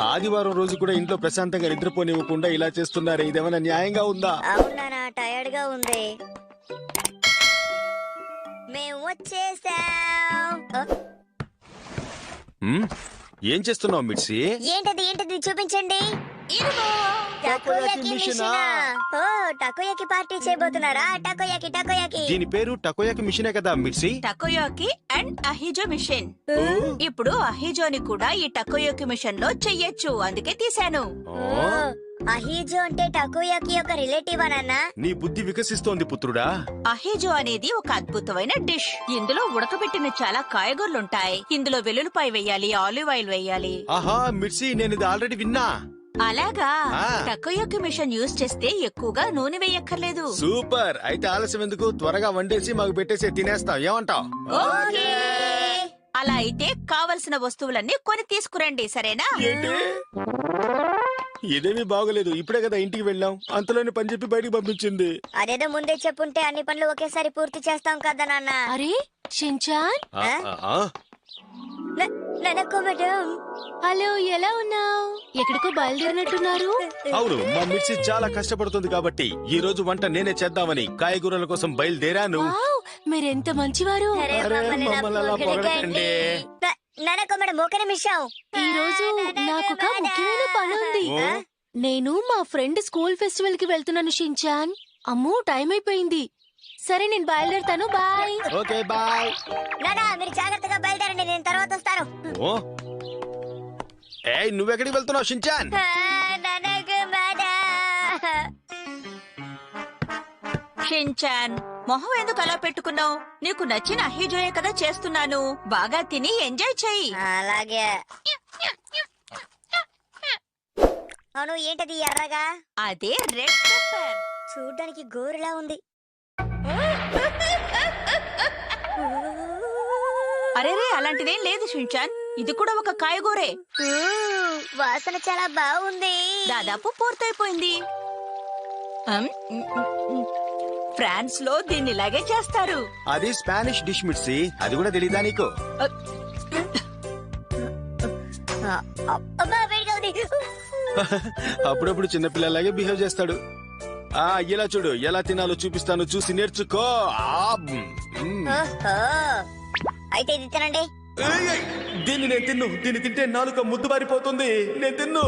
ఆదివారం రోజు కూడా ఇంట్లో ప్రశాంతంగా నిద్రపోనివ్వకుండా ఇలా చేస్తున్నారే, ఇదేమైనా న్యాయంగా ఉందా? అవునా, టైర్డ్ గా ఉంది. మేము వచ్చేసాం. ఏం చేస్తున్నావు మిర్చి? ఏంటది చూపించండి. టకోయాకి మిషనా? ఓ, టకోయాకి పార్టీ చేయబోతున్నారా? టకోయాకి. దీని పేరు టకోయాకి మిషనే కదా మిర్చి? టకోయాకి అండ్ అహిజో మిషన్. ఇప్పుడు అహిజోని కూడా ఈ టకోయాకి మిషన్ లో చెయ్యొచ్చు, అందుకే తీశాను. అహిజో అంటే టకోయాకి యొక్క రిలేటివ్ అన్నా? నీ బుద్ధి వికసిస్తోంది పుత్రుడా. అహిజో అనేది ఒక అద్భుతమైన డిష్. ఇందులో ఉడకబెట్టిన చాలా కాయగూరలుంటాయి. ఇందులో వెల్లుల్లిపాయ వేయాలి, ఆలివ్ ఆయిల్ వేయాలి. ఆహా మిర్చి, నేను ఇది ఆల్రెడీ విన్నా. అలాగా? ఆ. టకోయాకి మిషన్ యూజ్ చేస్తే ఎక్కువగా నూనె వేయక్కర్లేదు. సూపర్. అయితే ఆలస్యం ఎందుకు, త్వరగా వండేసి మాకు పెట్టేసి తినేస్తాం, ఏమంటావ్? ఓకే. అలా అయితే కావలసిన వస్తువులన్నీ కొని తీసుకురండి, సరేనా? ఏంటి? ఇదేమీ బాగోలేదు. ఇప్పుడే కదా ఇంటికి వెళ్ళాం, అంతలోనే పని చెప్పి బయటికి పంపించింది. అదేదో ముందే చెప్పుంటే అన్ని పనులు ఒకేసారి పూర్తి చేస్తాం కదా నాన్న. అరే షిన్చాన్, ఆ, ఆ, ఆ. ననకో మేడం. హలో, ఎలా ఉన్నావు? ఎక్కడికో బయలుదేరినట్టున్నారు. అవును, మా మిర్చి చాలా కష్టపడుతుంది కాబట్టి ఈ రోజు వంట నేనే చేద్దామని కాయగూరల కోసం బయలుదేరాను. వావ్, మీరెంత మంచివారు. అరే, మమ్మల్ని అలా పొగడకండి. ననకో మేడం, ఒక నిమిషం. ఈ రోజు నాకు ఒక ముఖ్యమైన పని ఉంది. ఓ. నేను మా ఫ్రెండ్ స్కూల్ ఫెస్టివల్ కి వెళ్తున్నాను షిన్చాన్. అమ్మో, టైం అయిపోయింది. సరే, నేను బయలుదేరుతాను. బాయ్. Okay bye. నానా, మీరు జాగ్రత్తగా బయలుదేరండి, నేను తర్వాత వస్తాను. ఓ ఏయ్, నువ్వెక్కడికి వెళ్తున్నావు షిన్చాన్? ననకు మేడం. షిన్చాన్, మొహం ఎందుకు అలా పెట్టుకున్నావు? నీకు నచ్చిన అహిజోయే కదా చేస్తున్నాను. బాగా తిని ఎంజాయ్ చెయ్యి. అలాగే. అవును, ఏంటది ఎర్రగా? అదే రెడ్ పెప్పర్. చూడ్డానికి గోరులా ఉంది. అరేరే, అలాంటిదేం లేదు షిన్చాన్. ఇది కూడా ఒక కాయగూరే. వాసన చాలా బాగుంది. దాదాపు పూర్తయిపోయింది. ఫ్రాన్స్ లో దీన్ని ఇలాగే చేస్తారు. అది స్పానిష్ డిష్ మిర్చి, అది కూడా తెలీదా నీకు? అబ్బా, వేడిగా ఉంది. అప్పుడప్పుడు చిన్నపిల్లలాగే బిహేవ్ చేస్తాడు. ఆ ఇలా చూడు, ఎలా తినాలో చూపిస్తాను, చూసి నేర్చుకో. ఓహో, అయితే ఇది తినండి. దీన్ని నేను తిన్ను. దీన్ని తింటే నాలుక ముద్దు బారిపోతుంది. నేను తిన్ను.